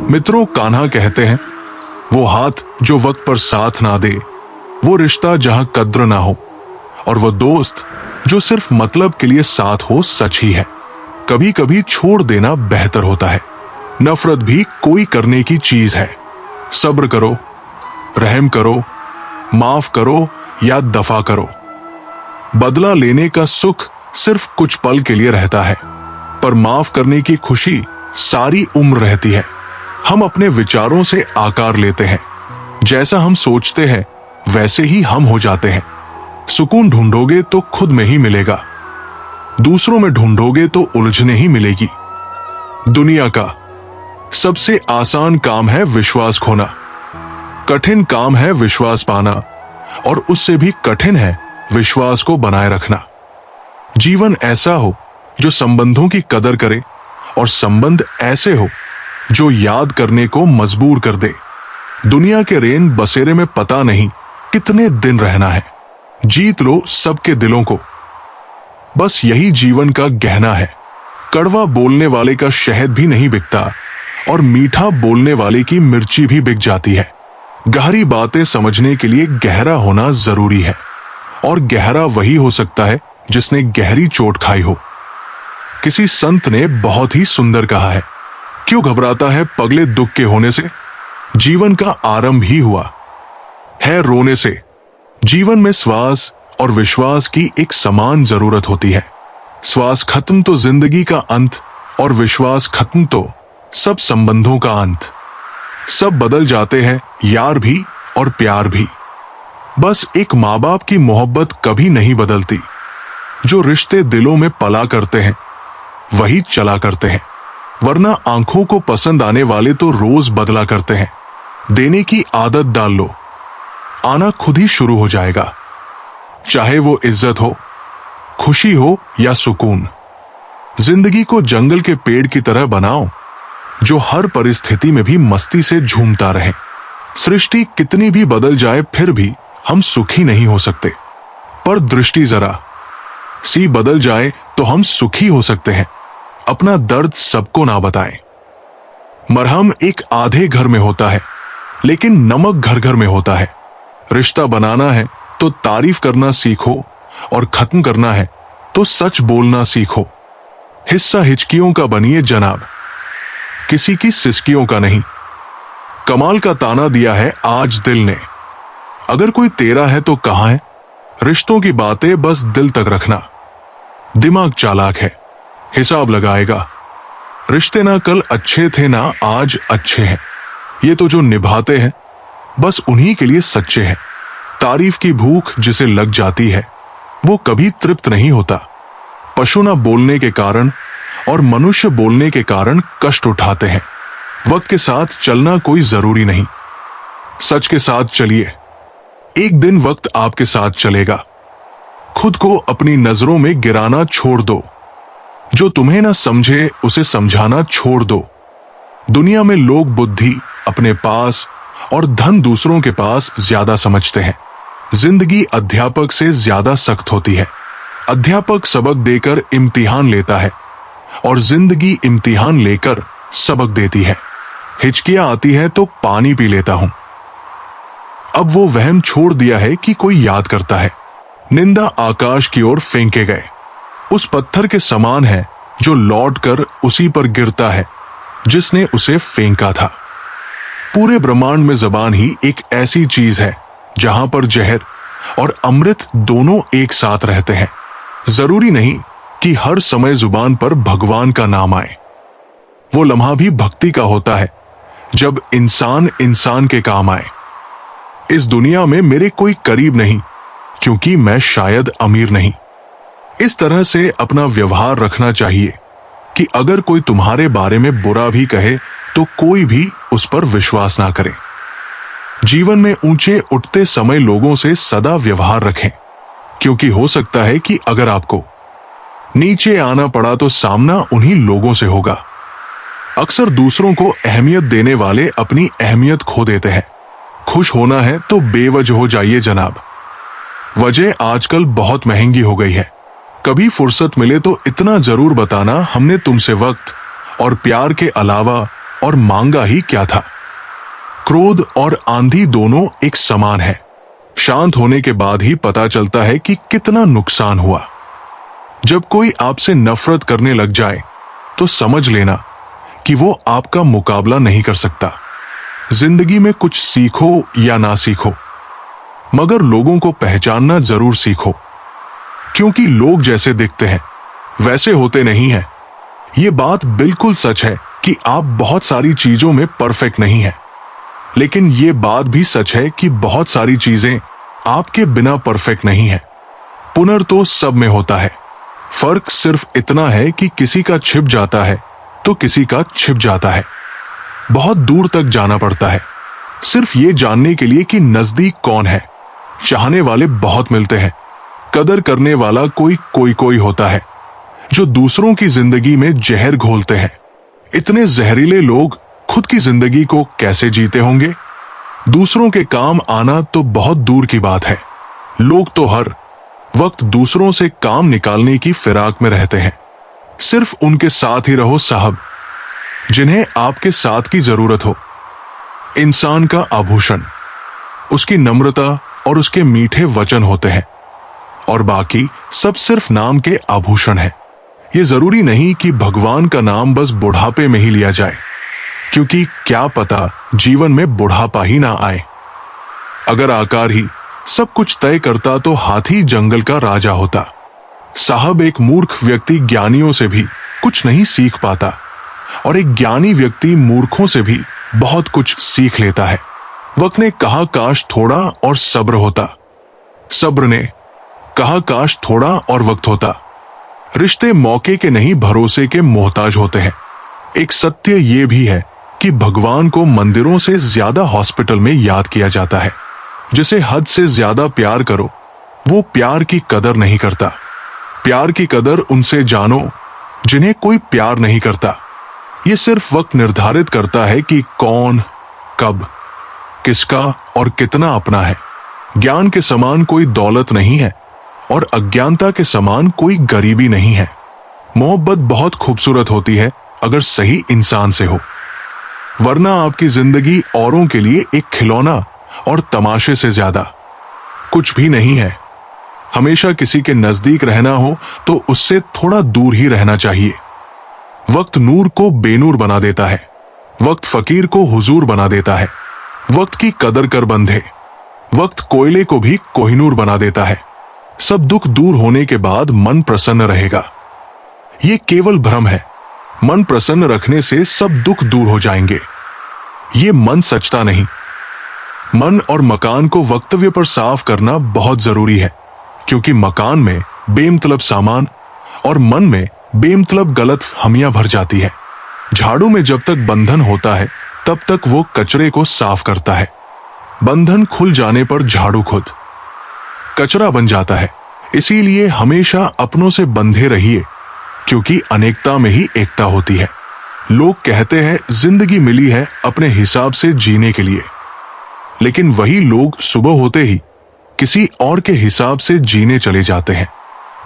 मित्रों, कान्हा कहते हैं, वो हाथ जो वक्त पर साथ ना दे, वो रिश्ता जहां कद्र ना हो, और वो दोस्त जो सिर्फ मतलब के लिए साथ हो, सच ही है। कभी कभी छोड़ देना बेहतर होता है। नफरत भी कोई करने की चीज है। सब्र करो, रहम करो, माफ करो या दफा करो। बदला लेने का सुख सिर्फ कुछ पल के लिए रहता है, पर माफ करने की खुशी सारी उम्र रहती है। हम अपने विचारों से आकार लेते हैं। जैसा हम सोचते हैं वैसे ही हम हो जाते हैं। सुकून ढूंढोगे तो खुद में ही मिलेगा, दूसरों में ढूंढोगे तो उलझने ही मिलेगी। दुनिया का सबसे आसान काम है विश्वास खोना, कठिन काम है विश्वास पाना, और उससे भी कठिन है विश्वास को बनाए रखना। जीवन ऐसा हो जो संबंधों की कदर करे, और संबंध ऐसे हो जो याद करने को मजबूर कर दे। दुनिया के रेन बसेरे में पता नहीं कितने दिन रहना है। जीत लो सबके दिलों को, बस यही जीवन का गहना है। कड़वा बोलने वाले का शहद भी नहीं बिकता, और मीठा बोलने वाले की मिर्ची भी बिक जाती है। गहरी बातें समझने के लिए गहरा होना जरूरी है, और गहरा वही हो सकता है जिसने गहरी चोट खाई हो। किसी संत ने बहुत ही सुंदर कहा है, क्यों घबराता है पगले दुख के होने से, जीवन का आरंभ ही हुआ है रोने से। जीवन में श्वास और विश्वास की एक समान जरूरत होती है। श्वास खत्म तो जिंदगी का अंत, और विश्वास खत्म तो सब संबंधों का अंत। सब बदल जाते हैं, यार भी और प्यार भी। बस एक माँ बाप की मोहब्बत कभी नहीं बदलती। जो रिश्ते दिलों में पला करते हैं वही चला करते हैं, वरना आंखों को पसंद आने वाले तो रोज बदला करते हैं। देने की आदत डाल लो, आना खुद ही शुरू हो जाएगा। चाहे वो इज्जत हो, खुशी हो या सुकून। जिंदगी को जंगल के पेड़ की तरह बनाओ, जो हर परिस्थिति में भी मस्ती से झूमता रहे। सृष्टि कितनी भी बदल जाए फिर भी हम सुखी नहीं हो सकते, पर दृष्टि जरा सी बदल जाए तो हम सुखी हो सकते हैं। अपना दर्द सबको ना बताएं। मरहम एक आधे घर में होता है, लेकिन नमक घर घर में होता है। रिश्ता बनाना है तो तारीफ करना सीखो, और खत्म करना है तो सच बोलना सीखो। हिस्सा हिचकियों का बनिए जनाब, किसी की सिसकियों का नहीं। कमाल का ताना दिया है आज दिल ने, अगर कोई तेरा है तो कहां है। रिश्तों की बातें बस दिल तक रखना। दिमाग चालाक है, हिसाब लगाएगा। रिश्ते ना कल अच्छे थे ना आज अच्छे हैं, ये तो जो निभाते हैं बस उन्हीं के लिए सच्चे हैं। तारीफ की भूख जिसे लग जाती है वो कभी तृप्त नहीं होता। पशु ना बोलने के कारण और मनुष्य बोलने के कारण कष्ट उठाते हैं। वक्त के साथ चलना कोई जरूरी नहीं, सच के साथ चलिए, एक दिन वक्त आपके साथ चलेगा। खुद को अपनी नजरों में गिराना छोड़ दो, जो तुम्हें ना समझे उसे समझाना छोड़ दो। दुनिया में लोग बुद्धि अपने पास और धन दूसरों के पास ज्यादा समझते हैं। जिंदगी अध्यापक से ज्यादा सख्त होती है। अध्यापक सबक देकर इम्तिहान लेता है, और जिंदगी इम्तिहान लेकर सबक देती है। हिचकियां आती है तो पानी पी लेता हूं। अब वो वहम छोड़ दिया है कि कोई याद करता है। निंदा आकाश की ओर फेंके गए उस पत्थर के समान है जो लौटकर उसी पर गिरता है जिसने उसे फेंका था। पूरे ब्रह्मांड में जबान ही एक ऐसी चीज है जहां पर जहर और अमृत दोनों एक साथ रहते हैं। जरूरी नहीं कि हर समय जुबान पर भगवान का नाम आए। वो लम्हा भी भक्ति का होता है जब इंसान इंसान के काम आए। इस दुनिया में मेरे कोई करीब नहीं, क्योंकि मैं शायद अमीर नहीं। इस तरह से अपना व्यवहार रखना चाहिए कि अगर कोई तुम्हारे बारे में बुरा भी कहे तो कोई भी उस पर विश्वास ना करे। जीवन में ऊंचे उठते समय लोगों से सदा व्यवहार रखें, क्योंकि हो सकता है कि अगर आपको नीचे आना पड़ा तो सामना उन्हीं लोगों से होगा। अक्सर दूसरों को अहमियत देने वाले अपनी अहमियत खो देते हैं। खुश होना है तो बेवजह हो जाइए जनाब। वजह आजकल बहुत महंगी हो गई है। कभी फुर्सत मिले तो इतना जरूर बताना हमने तुमसे वक्त और प्यार के अलावा और मांगा ही क्या था। क्रोध और आंधी दोनों एक समान है। शांत होने के बाद ही पता चलता है कि कितना नुकसान हुआ। जब कोई आपसे नफरत करने लग जाए तो समझ लेना कि वो आपका मुकाबला नहीं कर सकता। जिंदगी में कुछ सीखो या ना सीखो, मगर लोगों को पहचानना जरूर सीखो, क्योंकि लोग जैसे दिखते हैं वैसे होते नहीं हैं। ये बात बिल्कुल सच है कि आप बहुत सारी चीजों में परफेक्ट नहीं हैं, लेकिन ये बात भी सच है कि बहुत सारी चीजें आपके बिना परफेक्ट नहीं है। पुनर् तो सब में होता है, फर्क सिर्फ इतना है कि किसी का छिप जाता है तो किसी का छिप जाता है। बहुत दूर तक जाना पड़ता है सिर्फ ये जानने के लिए कि नजदीक कौन है। चाहने वाले बहुत मिलते हैं, कदर करने वाला कोई होता है जो दूसरों की जिंदगी में जहर घोलते हैं। इतने जहरीले लोग खुद की जिंदगी को कैसे जीते होंगे? दूसरों के काम आना तो बहुत दूर की बात है। लोग तो हर वक्त दूसरों से काम निकालने की फिराक में रहते हैं। सिर्फ उनके साथ ही रहो साहब, जिन्हें आपके साथ की जरूरत हो। इंसान का आभूषण उसकी नम्रता और उसके मीठे वचन होते हैं, और बाकी सब सिर्फ नाम के आभूषण है। ये जरूरी नहीं कि भगवान का नाम बस बुढ़ापे में ही लिया जाए, क्योंकि क्या पता जीवन में बुढ़ापा ही ना आए। अगर आकार ही सब कुछ तय करता तो हाथी जंगल का राजा होता। साहब, एक मूर्ख व्यक्ति ज्ञानियों से भी कुछ नहीं सीख पाता, और एक ज्ञानी व्यक्ति मूर्खों से भी बहुत कुछ सीख लेता है। वक्त ने कहा काश थोड़ा और सब्र होता, सब्र ने कहा काश थोड़ा और वक्त होता। रिश्ते मौके के नहीं भरोसे के मोहताज होते हैं। एक सत्य ये भी है कि भगवान को मंदिरों से ज्यादा हॉस्पिटल में याद किया जाता है। जिसे हद से ज्यादा प्यार करो वो प्यार की कदर नहीं करता। प्यार की कदर उनसे जानो जिन्हें कोई प्यार नहीं करता। ये सिर्फ वक्त निर्धारित करता है कि कौन, कब, किसका और कितना अपना है। ज्ञान के समान कोई दौलत नहीं है, और अज्ञानता के समान कोई गरीबी नहीं है। मोहब्बत बहुत खूबसूरत होती है अगर सही इंसान से हो, वरना आपकी जिंदगी औरों के लिए एक खिलौना और तमाशे से ज्यादा कुछ भी नहीं है। हमेशा किसी के नजदीक रहना हो तो उससे थोड़ा दूर ही रहना चाहिए। वक्त नूर को बेनूर बना देता है, वक्त फकीर को हुजूर बना देता है। वक्त की कदर कर बंधे, वक्त कोयले को भी कोहिनूर बना देता है। सब दुख दूर होने के बाद मन प्रसन्न रहेगा। ये केवल भ्रम है। मन प्रसन्न रखने से सब दुख दूर हो जाएंगे। ये मन सचता नहीं। मन और मकान को वक्तव्य पर साफ करना बहुत जरूरी है, क्योंकि मकान में बेमतलब सामान और मन में बेमतलब गलत हमियां भर जाती है। झाड़ू में जब तक बंधन होता है तब तक वो कचरे को साफ करता है। बंधन खुल जाने पर झाड़ू खुद कचरा बन जाता है। इसीलिए हमेशा अपनों से बंधे रहिए, क्योंकि अनेकता में ही एकता होती है। लोग कहते हैं जिंदगी मिली है अपने हिसाब से जीने के लिए, लेकिन वही लोग सुबह होते ही किसी और के हिसाब से जीने चले जाते हैं।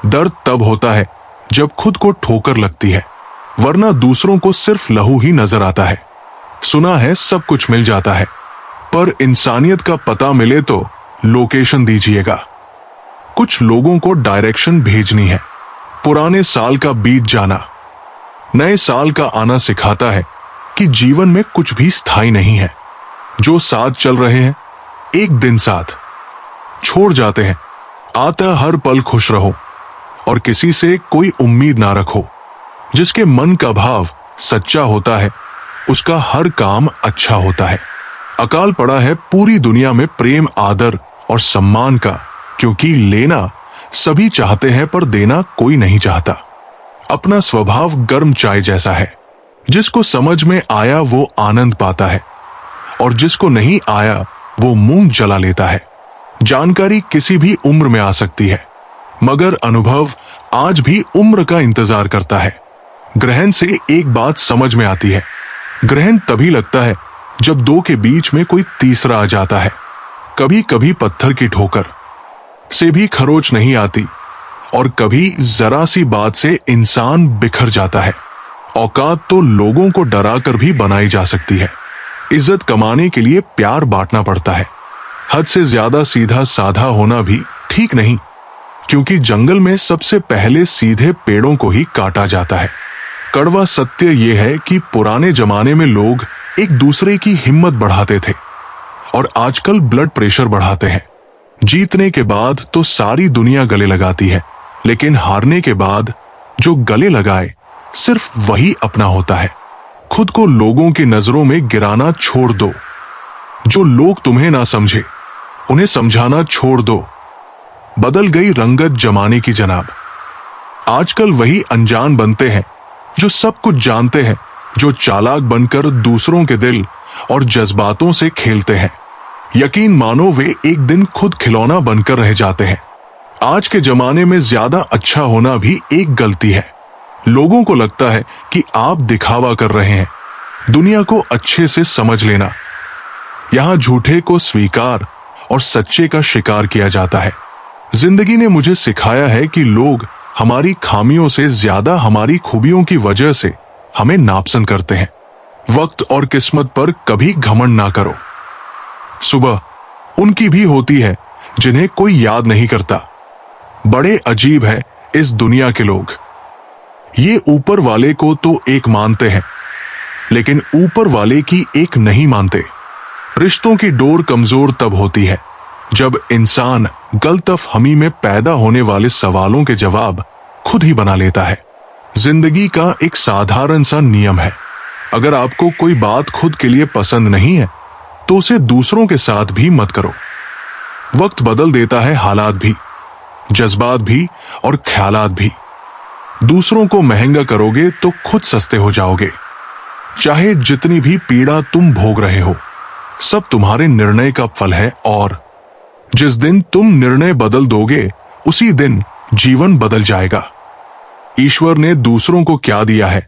दर्द तब होता है जब खुद को ठोकर लगती है, वरना दूसरों को सिर्फ लहू ही नजर आता है। सुना है सब कुछ मिल जाता है, पर इंसानियत का पता मिले तो लोकेशन दीजिएगा। कुछ लोगों को डायरेक्शन भेजनी है। पुराने साल का बीत जाना नए साल का आना सिखाता है कि जीवन में कुछ भी स्थायी नहीं है। जो साथ चल रहे हैं एक दिन साथ छोड़ जाते हैं। आता हर पल खुश रहो और किसी से कोई उम्मीद ना रखो। जिसके मन का भाव सच्चा होता है उसका हर काम अच्छा होता है। अकाल पड़ा है पूरी दुनिया में प्रेम, आदर और सम्मान का, क्योंकि लेना सभी चाहते हैं पर देना कोई नहीं चाहता। अपना स्वभाव गर्म चाय जैसा है। जिसको समझ में आया वो आनंद पाता है, और जिसको नहीं आया वो मुंह जला लेता है। जानकारी किसी भी उम्र में आ सकती है, मगर अनुभव आज भी उम्र का इंतजार करता है। ग्रहण से एक बात समझ में आती है। ग्रहण तभी लगता है जब दो के बीच में कोई तीसरा आ जाता है। कभी कभी पत्थर की ठोकर से भी खरोच नहीं आती, और कभी जरा सी बात से इंसान बिखर जाता है। औकात तो लोगों को डराकर भी बनाई जा सकती है। इज्जत कमाने के लिए प्यार बांटना पड़ता है। हद से ज्यादा सीधा साधा होना भी ठीक नहीं, क्योंकि जंगल में सबसे पहले सीधे पेड़ों को ही काटा जाता है। कड़वा सत्य यह है कि पुराने जमाने में लोग एक दूसरे की हिम्मत बढ़ाते थे और आजकल ब्लड प्रेशर बढ़ाते हैं। जीतने के बाद तो सारी दुनिया गले लगाती है, लेकिन हारने के बाद जो गले लगाए सिर्फ वही अपना होता है। खुद को लोगों की नजरों में गिराना छोड़ दो। जो लोग तुम्हें ना समझे उन्हें समझाना छोड़ दो। बदल गई रंगत जमाने की जनाब। आजकल वही अनजान बनते हैं जो सब कुछ जानते हैं, जो चालाक बनकर दूसरों के दिल और जज्बातों से खेलते हैं। यकीन मानो वे एक दिन खुद खिलौना बनकर रह जाते हैं। आज के जमाने में ज्यादा अच्छा होना भी एक गलती है। लोगों को लगता है कि आप दिखावा कर रहे हैं। दुनिया को अच्छे से समझ लेना। यहां झूठे को स्वीकार और सच्चे का शिकार किया जाता है। जिंदगी ने मुझे सिखाया है कि लोग हमारी खामियों से ज्यादा हमारी खूबियों की वजह से हमें नापसंद करते हैं। वक्त और किस्मत पर कभी घमंड ना करो। सुबह उनकी भी होती है जिन्हें कोई याद नहीं करता। बड़े अजीब है इस दुनिया के लोग। ये ऊपर वाले को तो एक मानते हैं, लेकिन ऊपर वाले की एक नहीं मानते। रिश्तों की डोर कमजोर तब होती है जब इंसान गलतफहमी में पैदा होने वाले सवालों के जवाब खुद ही बना लेता है। जिंदगी का एक साधारण सा नियम है, अगर आपको कोई बात खुद के लिए पसंद नहीं है तो उसे दूसरों के साथ भी मत करो। वक्त बदल देता है हालात भी, जज्बात भी और ख्यालात भी। दूसरों को महंगा करोगे तो खुद सस्ते हो जाओगे। चाहे जितनी भी पीड़ा तुम भोग रहे हो, सब तुम्हारे निर्णय का फल है, और जिस दिन तुम निर्णय बदल दोगे उसी दिन जीवन बदल जाएगा। ईश्वर ने दूसरों को क्या दिया है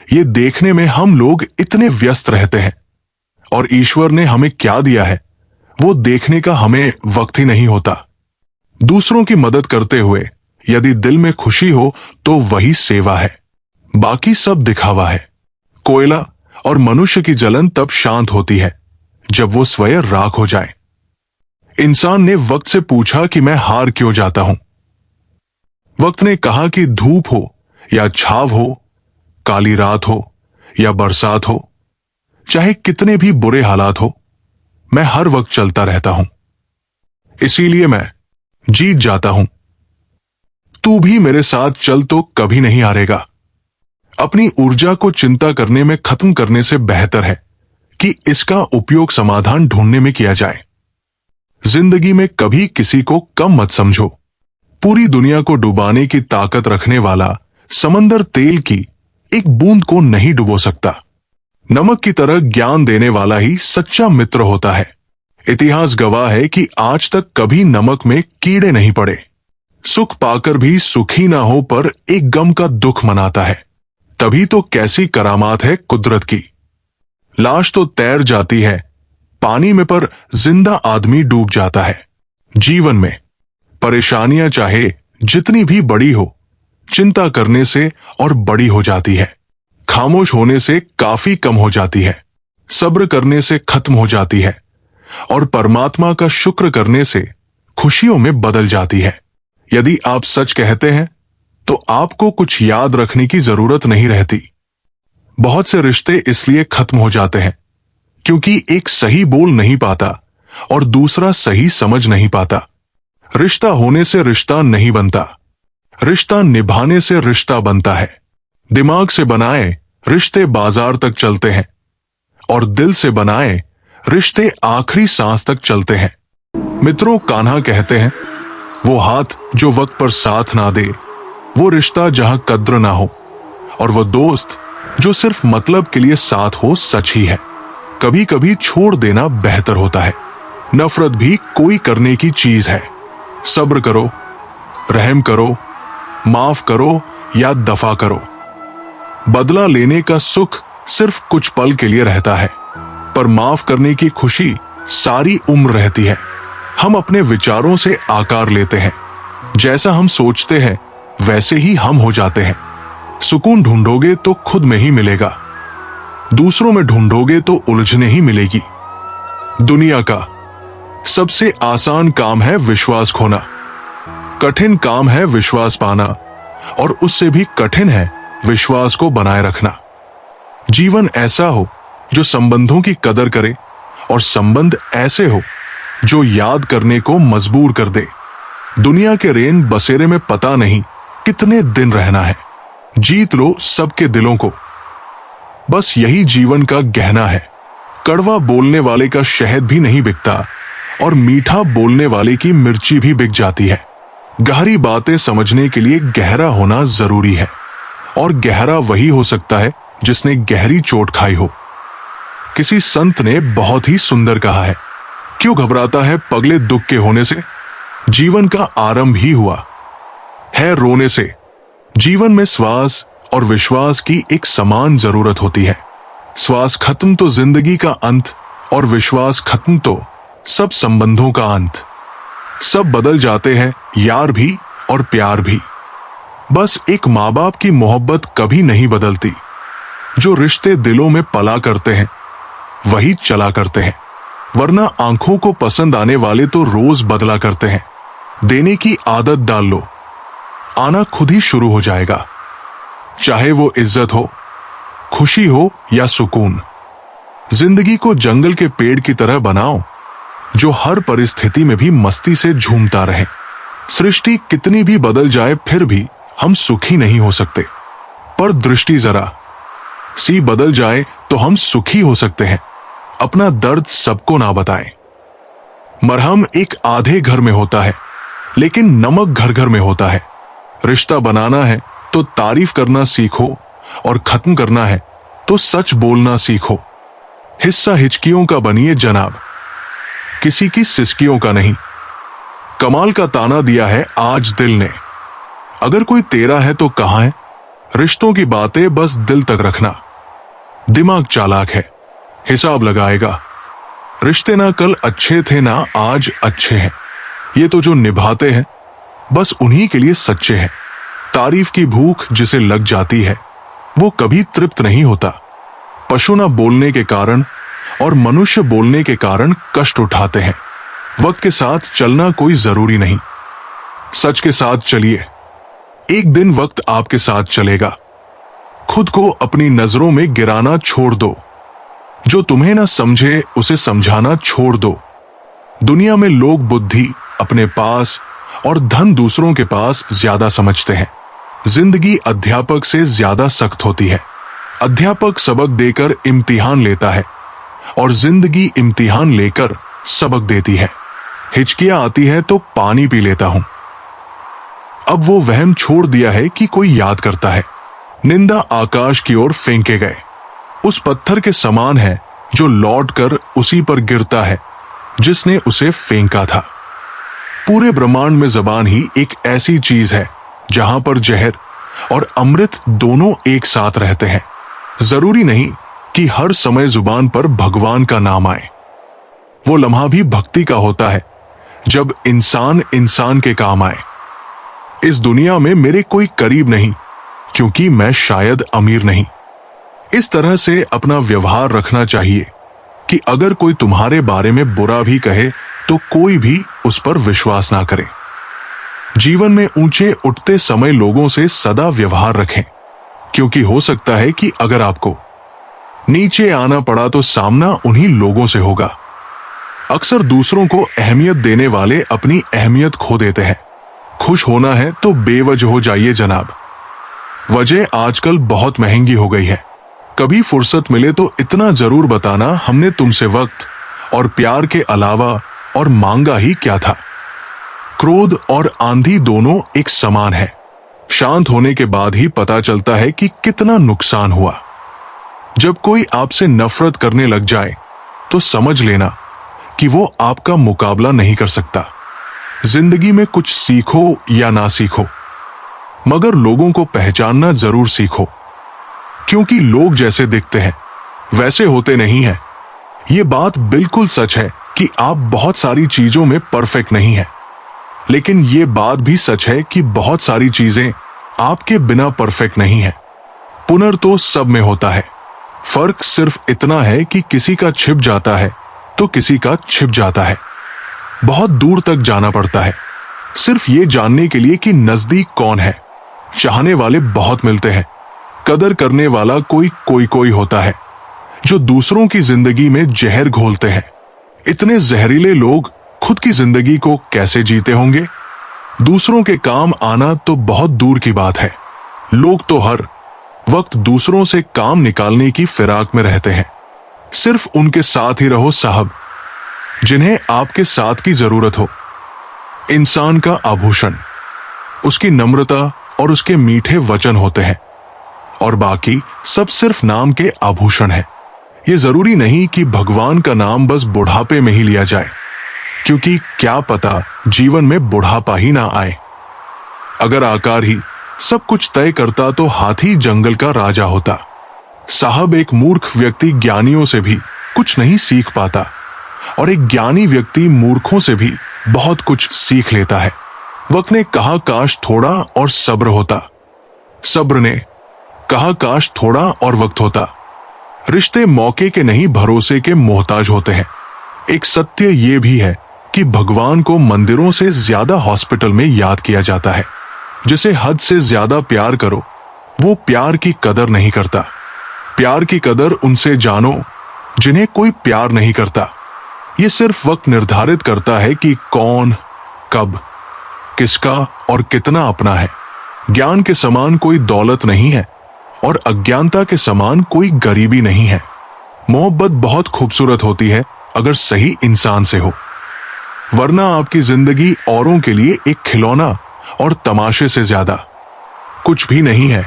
ये देखने में हम लोग इतने व्यस्त रहते हैं, और ईश्वर ने हमें क्या दिया है वो देखने का हमें वक्त ही नहीं होता। दूसरों की मदद करते हुए यदि दिल में खुशी हो तो वही सेवा है, बाकी सब दिखावा है। कोयला और मनुष्य की जलन तब शांत होती है जब वो स्वयं राख हो जाए। इंसान ने वक्त से पूछा कि मैं हार क्यों जाता हूं। वक्त ने कहा कि धूप हो या छाव हो, काली रात हो या बरसात हो, चाहे कितने भी बुरे हालात हो, मैं हर वक्त चलता रहता हूं, इसीलिए मैं जीत जाता हूं। तू भी मेरे साथ चल तो कभी नहीं हारेगा। अपनी ऊर्जा को चिंता करने में खत्म करने से बेहतर है कि इसका उपयोग समाधान ढूंढने में किया जाए। जिंदगी में कभी किसी को कम मत समझो। पूरी दुनिया को डुबाने की ताकत रखने वाला समंदर तेल की एक बूंद को नहीं डुबो सकता। नमक की तरह ज्ञान देने वाला ही सच्चा मित्र होता है। इतिहास गवाह है कि आज तक कभी नमक में कीड़े नहीं पड़े। सुख पाकर भी सुखी ना हो पर एक गम का दुख मनाता है। तभी तो कैसी करामात है कुदरत की। लाश तो तैर जाती है पानी में, पर जिंदा आदमी डूब जाता है। जीवन में परेशानियां चाहे जितनी भी बड़ी हो, चिंता करने से और बड़ी हो जाती है। खामोश होने से काफी कम हो जाती है। सब्र करने से खत्म हो जाती है, और परमात्मा का शुक्र करने से खुशियों में बदल जाती है। यदि आप सच कहते हैं तो आपको कुछ याद रखने की जरूरत नहीं रहती। बहुत से रिश्ते इसलिए खत्म हो जाते हैं क्योंकि एक सही बोल नहीं पाता और दूसरा सही समझ नहीं पाता। रिश्ता होने से रिश्ता नहीं बनता, रिश्ता निभाने से रिश्ता बनता है। दिमाग से बनाए रिश्ते बाजार तक चलते हैं, और दिल से बनाए रिश्ते आखिरी सांस तक चलते हैं। मित्रों, कान्हा कहते हैं, वो हाथ जो वक्त पर साथ ना दे, वो रिश्ता जहां कद्र ना हो, और वो दोस्त जो सिर्फ मतलब के लिए साथ हो, सच ही है। कभी कभी छोड़ देना बेहतर होता है। नफरत भी कोई करने की चीज है। सब्र करो, रहम करो, माफ करो या दफा करो। बदला लेने का सुख सिर्फ कुछ पल के लिए रहता है, पर माफ करने की खुशी सारी उम्र रहती है। हम अपने विचारों से आकार लेते हैं। जैसा हम सोचते हैं वैसे ही हम हो जाते हैं। सुकून ढूंढोगे तो खुद में ही मिलेगा, दूसरों में ढूंढोगे तो उलझने ही मिलेगी। दुनिया का सबसे आसान काम है विश्वास खोना, कठिन काम है विश्वास पाना, और उससे भी कठिन है विश्वास को बनाए रखना। जीवन ऐसा हो जो संबंधों की कदर करे, और संबंध ऐसे हो जो याद करने को मजबूर कर दे। दुनिया के रेन बसेरे में पता नहीं कितने दिन रहना है, जीत लो सबके दिलों को, बस यही जीवन का गहना है। कड़वा बोलने वाले का शहद भी नहीं बिकता, और मीठा बोलने वाले की मिर्ची भी बिक जाती है। गहरी बातें समझने के लिए गहरा होना जरूरी है, और गहरा वही हो सकता है जिसने गहरी चोट खाई हो। किसी संत ने बहुत ही सुंदर कहा है, क्यों घबराता है पगले दुख के होने से, जीवन का आरंभ ही हुआ है रोने से। जीवन में श्वास और विश्वास की एक समान जरूरत होती है। श्वास खत्म तो जिंदगी का अंत, और विश्वास खत्म तो सब संबंधों का अंत। सब बदल जाते हैं, यार भी और प्यार भी, बस एक माँ बाप की मोहब्बत कभी नहीं बदलती। जो रिश्ते दिलों में पला करते हैं वही चला करते हैं, वरना आंखों को पसंद आने वाले तो रोज बदला करते हैं। देने की आदत डाल लो, आना खुद ही शुरू हो जाएगा, चाहे वो इज्जत हो, खुशी हो या सुकून। जिंदगी को जंगल के पेड़ की तरह बनाओ, जो हर परिस्थिति में भी मस्ती से झूमता रहे। सृष्टि कितनी भी बदल जाए फिर भी हम सुखी नहीं हो सकते, पर दृष्टि जरा सी बदल जाए तो हम सुखी हो सकते हैं। अपना दर्द सबको ना बताएं। मरहम एक आधे घर में होता है, लेकिन नमक घर घर में होता है। रिश्ता बनाना है तो तारीफ करना सीखो, और खत्म करना है तो सच बोलना सीखो। हिस्सा हिचकियों का बनिए जनाब, किसी की सिसकियों का नहीं। कमाल का ताना दिया है आज दिल ने, अगर कोई तेरा है तो कहां है। रिश्तों की बातें बस दिल तक रखना, दिमाग चालाक है, हिसाब लगाएगा। रिश्ते ना कल अच्छे थे ना आज अच्छे हैं, ये तो जो निभाते हैं बस उन्हीं के लिए सच्चे हैं। तारीफ की भूख जिसे लग जाती है वो कभी तृप्त नहीं होता। पशु ना बोलने के कारण और मनुष्य बोलने के कारण कष्ट उठाते हैं। वक्त के साथ चलना कोई जरूरी नहीं, सच के साथ चलिए, एक दिन वक्त आपके साथ चलेगा। खुद को अपनी नजरों में गिराना छोड़ दो, जो तुम्हें ना समझे उसे समझाना छोड़ दो। दुनिया में लोग बुद्धि अपने पास और धन दूसरों के पास ज्यादा समझते हैं। जिंदगी अध्यापक से ज्यादा सख्त होती है। अध्यापक सबक देकर इम्तिहान लेता है, और जिंदगी इम्तिहान लेकर सबक देती है। हिचकियां आती है तो पानी पी लेता हूं। अब वो वहम छोड़ दिया है कि कोई याद करता है। निंदा आकाश की ओर फेंके गए, उस पत्थर के समान है जो लौटकर उसी पर गिरता है जिसने उसे फेंका था। पूरे ब्रह्मांड में जबान ही एक ऐसी चीज है जहां पर जहर और अमृत दोनों एक साथ रहते हैं। जरूरी नहीं कि हर समय जुबान पर भगवान का नाम आए। वो लम्हा भी भक्ति का होता है जब इंसान इंसान के काम आए। इस दुनिया में मेरे कोई करीब नहीं, क्योंकि मैं शायद अमीर नहीं। इस तरह से अपना व्यवहार रखना चाहिए कि अगर कोई तुम्हारे बारे में बुरा भी कहे तो कोई भी उस पर विश्वास ना करे। जीवन में ऊंचे उठते समय लोगों से सदा व्यवहार रखें, क्योंकि हो सकता है कि अगर आपको नीचे आना पड़ा तो सामना उन्हीं लोगों से होगा। अक्सर दूसरों को अहमियत देने वाले अपनी अहमियत खो देते हैं। खुश होना है तो बेवजह हो जाइए जनाब, वजह आजकल बहुत महंगी हो गई है। कभी फुर्सत मिले तो इतना जरूर बताना हमने तुमसे वक्त और प्यार के अलावा और मांगा ही क्या था। क्रोध और आंधी दोनों एक समान है। शांत होने के बाद ही पता चलता है कि कितना नुकसान हुआ। जब कोई आपसे नफरत करने लग जाए तो समझ लेना कि वो आपका मुकाबला नहीं कर सकता। जिंदगी में कुछ सीखो या ना सीखो, मगर लोगों को पहचानना जरूर सीखो, क्योंकि लोग जैसे दिखते हैं वैसे होते नहीं हैं। ये बात बिल्कुल सच है कि आप बहुत सारी चीजों में परफेक्ट नहीं हैं, लेकिन ये बात भी सच है कि बहुत सारी चीजें आपके बिना परफेक्ट नहीं हैं। पुनर तो सब में होता है। फर्क सिर्फ इतना है कि किसी का छिप जाता है तो किसी का छिप जाता है। बहुत दूर तक जाना पड़ता है सिर्फ ये जानने के लिए कि नजदीक कौन है। चाहने वाले बहुत मिलते हैं, कदर करने वाला कोई होता है जो दूसरों की जिंदगी में जहर घोलते हैं। इतने जहरीले लोग खुद की जिंदगी को कैसे जीते होंगे? दूसरों के काम आना तो बहुत दूर की बात है। लोग तो हर वक्त दूसरों से काम निकालने की फिराक में रहते हैं। सिर्फ उनके साथ ही रहो साहब, जिन्हें आपके साथ की जरूरत हो। इंसान का आभूषण उसकी नम्रता और उसके मीठे वचन होते हैं, और बाकी सब सिर्फ नाम के आभूषण है। ये जरूरी नहीं कि भगवान का नाम बस बुढ़ापे में ही लिया जाए, क्योंकि क्या पता जीवन में बुढ़ापा ही ना आए। अगर आकार ही सब कुछ तय करता तो हाथी जंगल का राजा होता। साहब, एक मूर्ख व्यक्ति ज्ञानियों से भी कुछ नहीं सीख पाता, और एक ज्ञानी व्यक्ति मूर्खों से भी बहुत कुछ सीख लेता है। वक्त ने कहा काश थोड़ा और सब्र होता, सब्र ने कहा काश थोड़ा और वक्त होता। रिश्ते मौके के नहीं भरोसे के मोहताज होते हैं। एक सत्य ये भी है कि भगवान को मंदिरों से ज्यादा हॉस्पिटल में याद किया जाता है। जिसे हद से ज्यादा प्यार करो वो प्यार की कदर नहीं करता। प्यार की कदर उनसे जानो जिन्हें कोई प्यार नहीं करता। ये सिर्फ वक्त निर्धारित करता है कि कौन, कब, किसका और कितना अपना है। ज्ञान के समान कोई दौलत नहीं है और अज्ञानता के समान कोई गरीबी नहीं है। मोहब्बत बहुत खूबसूरत होती है अगर सही इंसान से हो, वरना आपकी जिंदगी औरों के लिए एक खिलौना और तमाशे से ज्यादा कुछ भी नहीं है।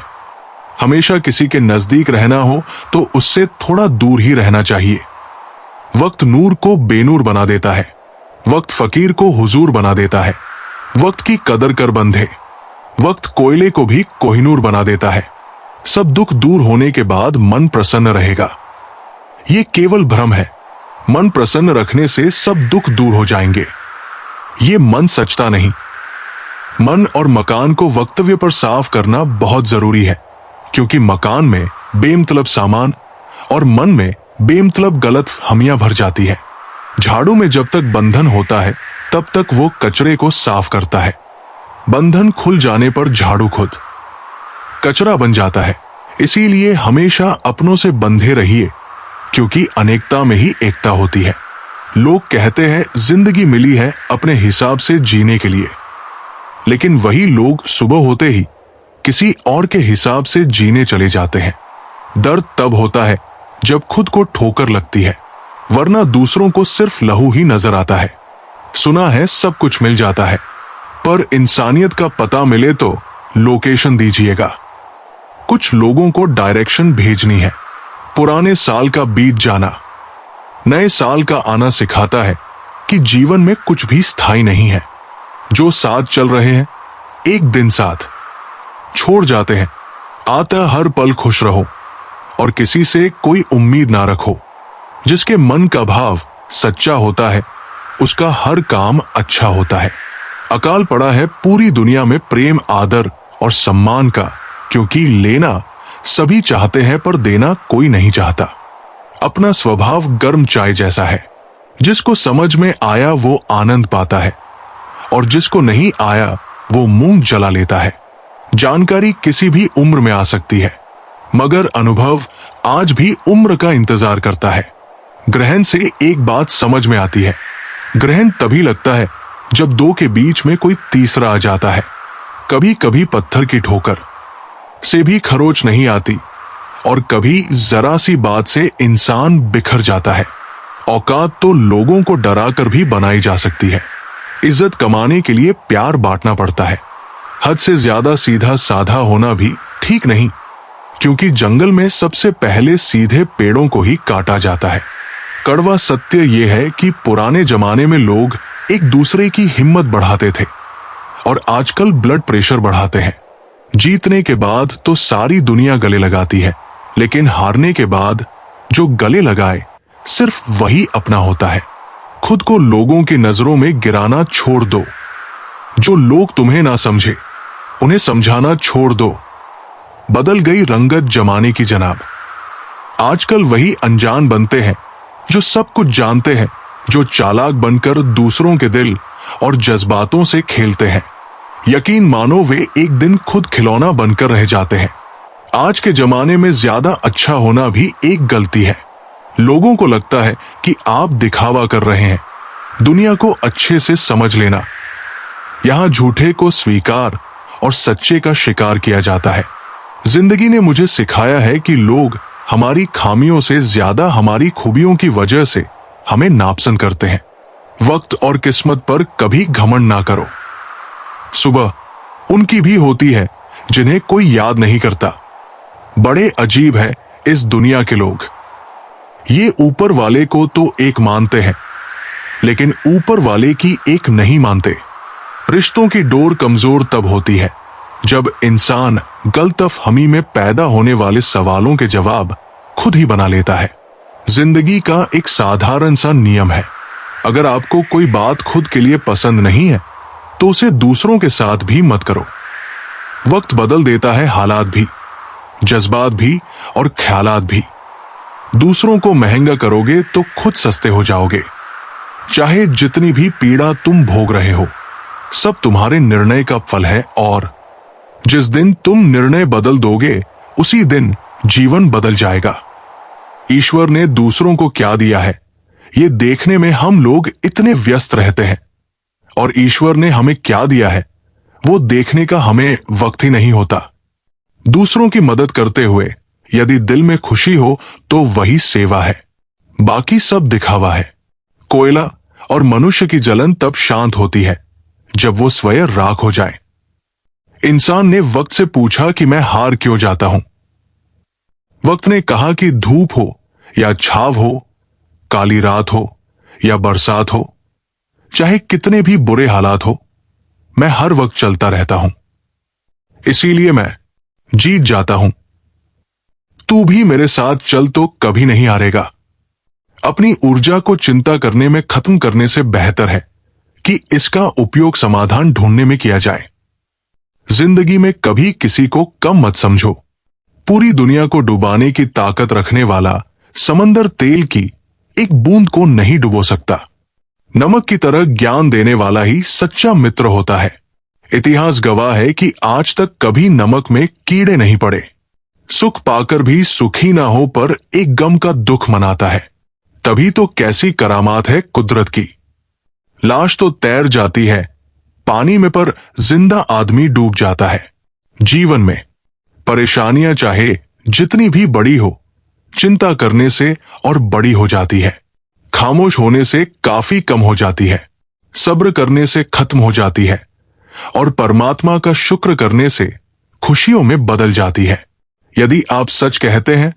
हमेशा किसी के नजदीक रहना हो तो उससे थोड़ा दूर ही रहना चाहिए। वक्त नूर को बेनूर बना देता है, वक्त फकीर को हुजूर बना देता है। वक्त की कदर कर बंधे, वक्त कोयले को भी कोहिनूर बना देता है। सब दुख दूर होने के बाद मन प्रसन्न रहेगा, ये केवल भ्रम है। मन प्रसन्न रखने से सब दुख दूर हो जाएंगे, ये मन सचता नहीं। मन और मकान को वक्तव्य पर साफ करना बहुत जरूरी है, क्योंकि मकान में बेमतलब सामान और मन में बेमतलब गलत हमियां भर जाती है। झाड़ू में जब तक बंधन होता है तब तक वो कचरे को साफ करता है। बंधन खुल जाने पर झाड़ू खुद कचरा बन जाता है। इसीलिए हमेशा अपनों से बंधे रहिए, क्योंकि अनेकता में ही एकता होती है। लोग कहते हैं जिंदगी मिली है अपने हिसाब से जीने के लिए, लेकिन वही लोग सुबह होते ही किसी और के हिसाब से जीने चले जाते हैं। दर्द तब होता है जब खुद को ठोकर लगती है, वरना दूसरों को सिर्फ लहू ही नजर आता है। सुना है सब कुछ मिल जाता है, पर इंसानियत का पता मिले तो लोकेशन दीजिएगा। कुछ लोगों को डायरेक्शन भेजनी है। पुराने साल का बीत जाना नए साल का आना सिखाता है कि जीवन में कुछ भी स्थायी नहीं है। जो साथ चल रहे हैं एक दिन साथ छोड़ जाते हैं। आता हर पल खुश रहो और किसी से कोई उम्मीद ना रखो। जिसके मन का भाव सच्चा होता है उसका हर काम अच्छा होता है। अकाल पड़ा है पूरी दुनिया में प्रेम, आदर और सम्मान का, क्योंकि लेना सभी चाहते हैं पर देना कोई नहीं चाहता। अपना स्वभाव गर्म चाय जैसा है, जिसको समझ में आया वो आनंद पाता है और जिसको नहीं आया वो मुंह जला लेता है। जानकारी किसी भी उम्र में आ सकती है, मगर अनुभव आज भी उम्र का इंतजार करता है। ग्रहण से एक बात समझ में आती है, ग्रहण तभी लगता है जब दो के बीच में कोई तीसरा आ जाता है। कभी कभी पत्थर की ठोकर से भी खरोच नहीं आती और कभी जरा सी बात से इंसान बिखर जाता है। औकात तो लोगों को डराकर भी बनाई जा सकती है। इज्जत कमाने के लिए प्यार बांटना पड़ता है। हद से ज्यादा सीधा साधा होना भी ठीक नहीं, क्योंकि जंगल में सबसे पहले सीधे पेड़ों को ही काटा जाता है। कड़वा सत्य यह है कि पुराने जमाने में लोग एक दूसरे की हिम्मत बढ़ाते थे और आजकल ब्लड प्रेशर बढ़ाते हैं। जीतने के बाद तो सारी दुनिया गले लगाती है, लेकिन हारने के बाद जो गले लगाए सिर्फ वही अपना होता है। खुद को लोगों की नजरों में गिराना छोड़ दो। जो लोग तुम्हें ना समझे उन्हें समझाना छोड़ दो। बदल गई रंगत जमाने की जनाब। आजकल वही अनजान बनते हैं जो सब कुछ जानते हैं, जो चालाक बनकर दूसरों के दिल और जज्बातों से खेलते हैं। यकीन मानो वे एक दिन खुद खिलौना बनकर रह जाते हैं। आज के जमाने में ज्यादा अच्छा होना भी एक गलती है। लोगों को लगता है कि आप दिखावा कर रहे हैं। दुनिया को अच्छे से समझ लेना। यहां झूठे को स्वीकार और सच्चे का शिकार किया जाता है। जिंदगी ने मुझे सिखाया है कि लोग हमारी खामियों से ज्यादा हमारी खूबियों की वजह से हमें नापसंद करते हैं। वक्त और किस्मत पर कभी घमंड ना करो। सुबह उनकी भी होती है जिन्हें कोई याद नहीं करता। बड़े अजीब है इस दुनिया के लोग। ये ऊपर वाले को तो एक मानते हैं, लेकिन ऊपर वाले की एक नहीं मानते। रिश्तों की डोर कमजोर तब होती है जब इंसान गलतफहमी में पैदा होने वाले सवालों के जवाब खुद ही बना लेता है। जिंदगी का एक साधारण सा नियम है, अगर आपको कोई बात खुद के लिए पसंद नहीं है तो उसे दूसरों के साथ भी मत करो। वक्त बदल देता है हालात भी, जज्बात भी और ख्यालात भी। दूसरों को महंगा करोगे तो खुद सस्ते हो जाओगे। चाहे जितनी भी पीड़ा तुम भोग रहे हो, सब तुम्हारे निर्णय का फल है, और जिस दिन तुम निर्णय बदल दोगे उसी दिन जीवन बदल जाएगा। ईश्वर ने दूसरों को क्या दिया है ये देखने में हम लोग इतने व्यस्त रहते हैं, और ईश्वर ने हमें क्या दिया है वो देखने का हमें वक्त ही नहीं होता। दूसरों की मदद करते हुए यदि दिल में खुशी हो तो वही सेवा है, बाकी सब दिखावा है। कोयला और मनुष्य की जलन तब शांत होती है जब वो स्वयं राख हो जाए। इंसान ने वक्त से पूछा कि मैं हार क्यों जाता हूं। वक्त ने कहा कि धूप हो या छाव हो, काली रात हो या बरसात हो, चाहे कितने भी बुरे हालात हो, मैं हर वक्त चलता रहता हूं। इसीलिए मैं जीत जाता हूं। तू भी मेरे साथ चल तो कभी नहीं हारेगा। अपनी ऊर्जा को चिंता करने में खत्म करने से बेहतर है कि इसका उपयोग समाधान ढूंढने में किया जाए। जिंदगी में कभी किसी को कम मत समझो। पूरी दुनिया को डुबाने की ताकत रखने वाला समंदर तेल की एक बूंद को नहीं डुबो सकता। नमक की तरह ज्ञान देने वाला ही सच्चा मित्र होता है। इतिहास गवाह है कि आज तक कभी नमक में कीड़े नहीं पड़े। सुख पाकर भी सुखी ना हो पर एक गम का दुख मनाता है। तभी तो कैसी करामात है कुदरत की। लाश तो तैर जाती है पानी में, पर जिंदा आदमी डूब जाता है। जीवन में परेशानियां चाहे जितनी भी बड़ी हो, चिंता करने से और बड़ी हो जाती है। खामोश होने से काफी कम हो जाती है। सब्र करने से खत्म हो जाती है, और परमात्मा का शुक्र करने से खुशियों में बदल जाती है। यदि आप सच कहते हैं